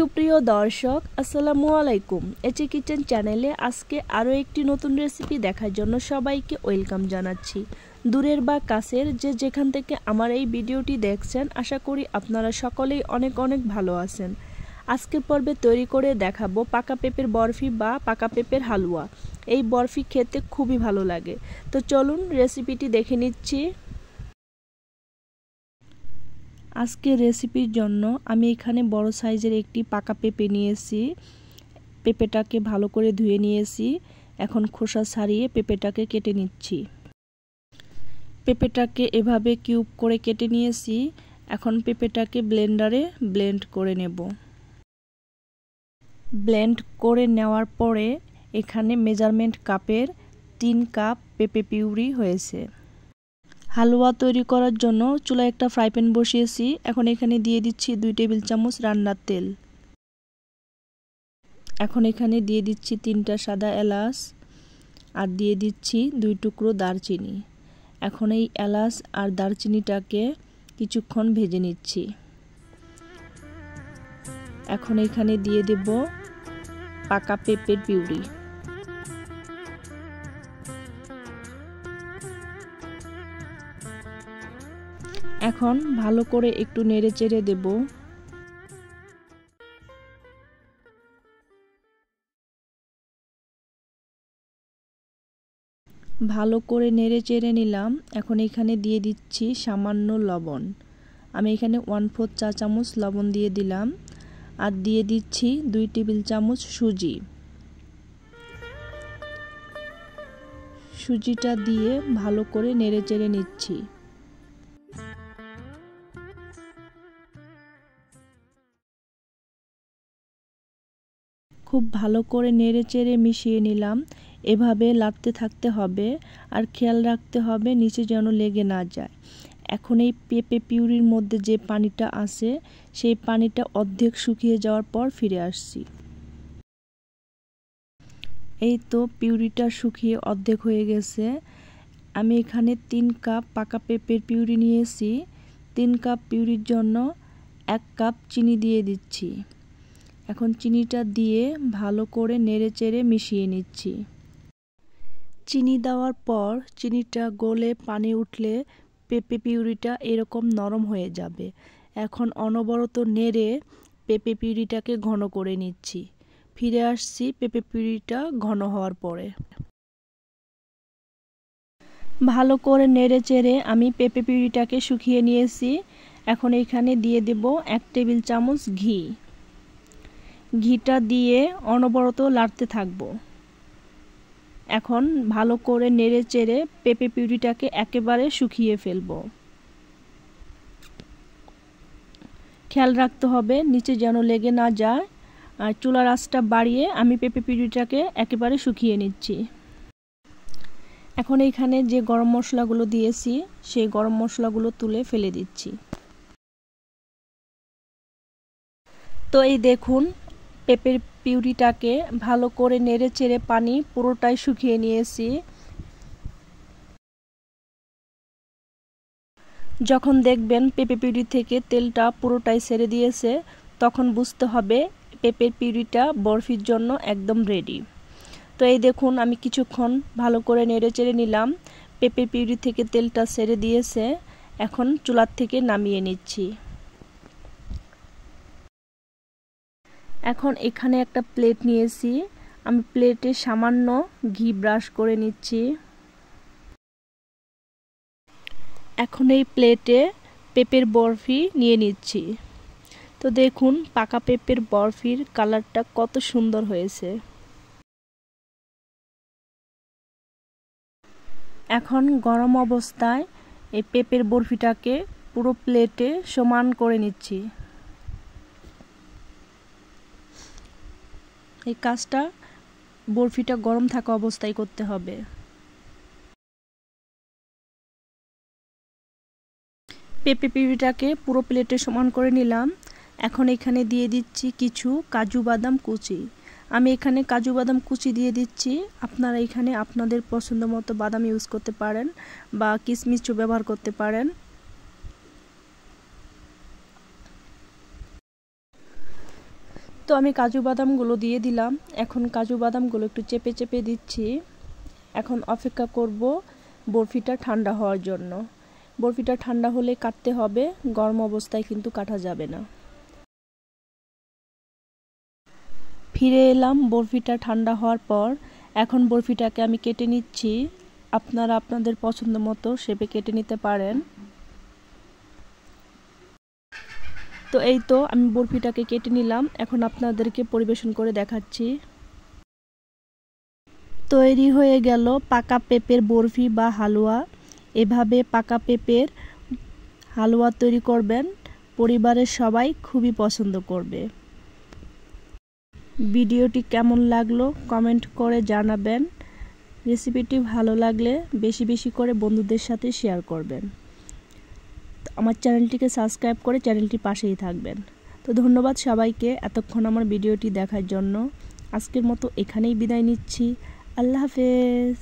সুপ্রিয় দর্শক আসসালামু আলাইকুম। SAkitchen চ্যানেলে আজকে আরও একটি নতুন রেসিপি দেখার জন্য সবাইকে ওয়েলকাম জানাচ্ছি। দূরের বা কাছের যে যেখান থেকে আমার এই ভিডিওটি দেখছেন, আশা করি আপনারা সকলেই অনেক অনেক ভালো আছেন। আজকের পর্বে তৈরি করে দেখাবো পাকা পেঁপের বরফি বা পাকা পেঁপের হালুয়া। এই বরফি খেতে খুবই ভালো লাগে। তো চলুন রেসিপিটি দেখে নিচ্ছি। আজকের রেসিপির জন্য আমি এখানে বড় সাইজের একটি পাকা পেঁপে নিয়েছি। পেঁপেটাকে ভালো করে ধুয়ে নিয়েছি। এখন খোসা ছাড়িয়ে পেঁপেটাকে কেটে নিচ্ছি। পেঁপেটাকে এভাবে কিউব করে কেটে নিয়েছি। এখন পেঁপেটাকে ব্লেন্ডারে ব্লেন্ড করে নেব। ব্লেন্ড করে নেওয়ার পরে এখানে মেজারমেন্ট কাপের 3 কাপ পেঁপে পিউরি হয়েছে। হালুয়া তৈরি করার জন্য চুলায় একটা ফ্রাই প্যান বসিয়েছি। এখন এখানে দিয়ে দিচ্ছি 2 টেবিল চামচ রান্নার তেল। এখন এখানে দিয়ে দিচ্ছি 3টা সাদা এলাচ আর দিয়ে দিচ্ছি 2 টুকরো দারচিনি। এখন এই এলাচ আর দারচিনিটাকে কিছুক্ষণ ভেজে নিচ্ছি। এখন এখানে দিয়ে দেব পাকা পেঁপের পিউরি। এখন ভালো করে একটু নেড়েচেড়ে দেব। ভালো করে নেড়েচেড়ে নিলাম। এখন এখানে দিয়ে দিচ্ছি সামান্য লবণ। আমি এখানে 1/4 চা চামচ লবণ দিয়ে দিলাম। আর দিয়ে দিচ্ছি 2 টেবিল চামচ সুজি। সুজিটা দিয়ে ভালো করে নেড়েচেড়ে নিচ্ছি। খুব ভালো করে নেড়েচেড়ে মিশিয়ে নিলাম। এভাবে লাড়তে থাকতে হবে আর খেয়াল রাখতে হবে নিচে যেন লেগে না যায়। এখন এই পেঁপে পিউরির মধ্যে যে পানিটা আছে সেই পানিটা অর্ধেক শুকিয়ে যাওয়ার পর ফিরে আসছি। এই তো পিউরিটা শুকিয়ে অর্ধেক হয়ে গেছে। আমি এখানে 3 কাপ পাকা পেঁপের পিউরি নিয়েছি। 3 কাপ পিউরির জন্য 1 কাপ চিনি দিয়ে দিচ্ছি। এখন চিনিটা দিয়ে ভালো করে নেড়েচেড়ে মিশিয়ে নিচ্ছি। চিনি দেওয়ার পর চিনিটা গলে পানি উঠলে পেঁপে পিউরিটা এরকম নরম হয়ে যাবে। এখন অনবরত নেড়ে পেঁপে পিউরিটাকে ঘন করে নিচ্ছি। ফিরে আসছি পেঁপে পিউরিটা ঘন হওয়ার পরে। ভালো করে নেড়েচেড়ে আমি পেঁপে পিউরিটাকে শুকিয়ে নিয়েছি। এখন এখানে দিয়ে দেব 1 টেবিল চামচ ঘি। ঘিটা দিয়ে অনবরত লাড়তে থাকব। এখন ভালো করে নেড়েচেড়ে পেঁপে পিউরিটাকে একেবারে শুকিয়ে ফেলব। খেয়াল রাখতে হবে নিচে যেন লেগে না যায়। আর চুলার আঁচটা বাড়িয়ে আমি পেঁপে পিউরিটাকে একেবারে শুকিয়ে নিচ্ছি। এখন এইখানে যে গরম মশলাগুলো দিয়েছি সেই গরম মশলাগুলো তুলে ফেলে দিচ্ছি। তো এই দেখুন পেঁপের পিউরিটাকে ভালো করে নেড়েচেড়ে পানি পুরোটাই শুকিয়ে নিয়েছি। যখন দেখবেন পেঁপে পিউরি থেকে তেলটা পুরোটাই ছেড়ে দিয়েছে তখন বুঝতে হবে পেঁপের পিউরিটা বরফির জন্য একদম রেডি। তো এই দেখুন আমি কিছুক্ষণ ভালো করে নেড়েচেড়ে নিলাম। পেঁপের পিউরি থেকে তেলটা ছেড়ে দিয়েছে। এখন চুলার থেকে নামিয়ে নিচ্ছি। এখন এখানে একটা প্লেট নিয়েছি। আমি প্লেটে সামান্য ঘি ব্রাশ করে নিচ্ছি। এখন এই প্লেটে পেঁপের বরফি নিয়ে নিচ্ছি। তো দেখুন পাকা পেঁপের বরফির কালারটা কত সুন্দর হয়েছে। এখন গরম অবস্থায় এই পেঁপের বরফিটাকে পুরো প্লেটে সমান করে নিচ্ছি। এই কাজটা বরফিটা গরম থাকা অবস্থায় করতে হবে। পেঁপে পিউরিটাকে পুরো প্লেটে সমান করে নিলাম। এখন এখানে দিয়ে দিচ্ছি কিছু কাজু বাদাম কুচি। আমি এখানে কাজু বাদাম কুচি দিয়ে দিচ্ছি। আপনারা এখানে আপনাদের পছন্দ মতো বাদাম ইউজ করতে পারেন বা কিশমিশও ব্যবহার করতে পারেন। তো আমি কাজু বাদামগুলো দিয়ে দিলাম। এখন কাজু বাদামগুলো একটু চেপে চেপে দিচ্ছি। এখন অপেক্ষা করব বরফিটা ঠান্ডা হওয়ার জন্য। বরফিটা ঠান্ডা হলে কাটতে হবে, গরম অবস্থায় কিন্তু কাটা যাবে না। ফিরে এলাম বরফিটা ঠান্ডা হওয়ার পর। এখন বরফিটাকে আমি কেটে নিচ্ছি। আপনারা আপনাদের পছন্দ মতো শেপে কেটে নিতে পারেন। তো এই তো আমি বরফিটাকে কেটে নিলাম। এখন আপনাদেরকে পরিবেশন করে দেখাচ্ছি। তৈরি হয়ে গেল পাকা পেঁপের বরফি বা হালুয়া। এভাবে পাকা পেঁপের হালুয়া তৈরি করবেন, পরিবারের সবাই খুবই পছন্দ করবে। ভিডিওটি কেমন লাগলো কমেন্ট করে জানাবেন। রেসিপিটি ভালো লাগলে বেশি বেশি করে বন্ধুদের সাথে শেয়ার করবেন। আমার চ্যানেলটিকে সাবস্ক্রাইব করে চ্যানেলটির পাশেই থাকবেন। তো ধন্যবাদ সবাইকে এতক্ষণ আমার ভিডিওটি দেখার জন্য। আজকের মতো এখানেই বিদায় নিচ্ছি। আল্লাহ হাফেজ।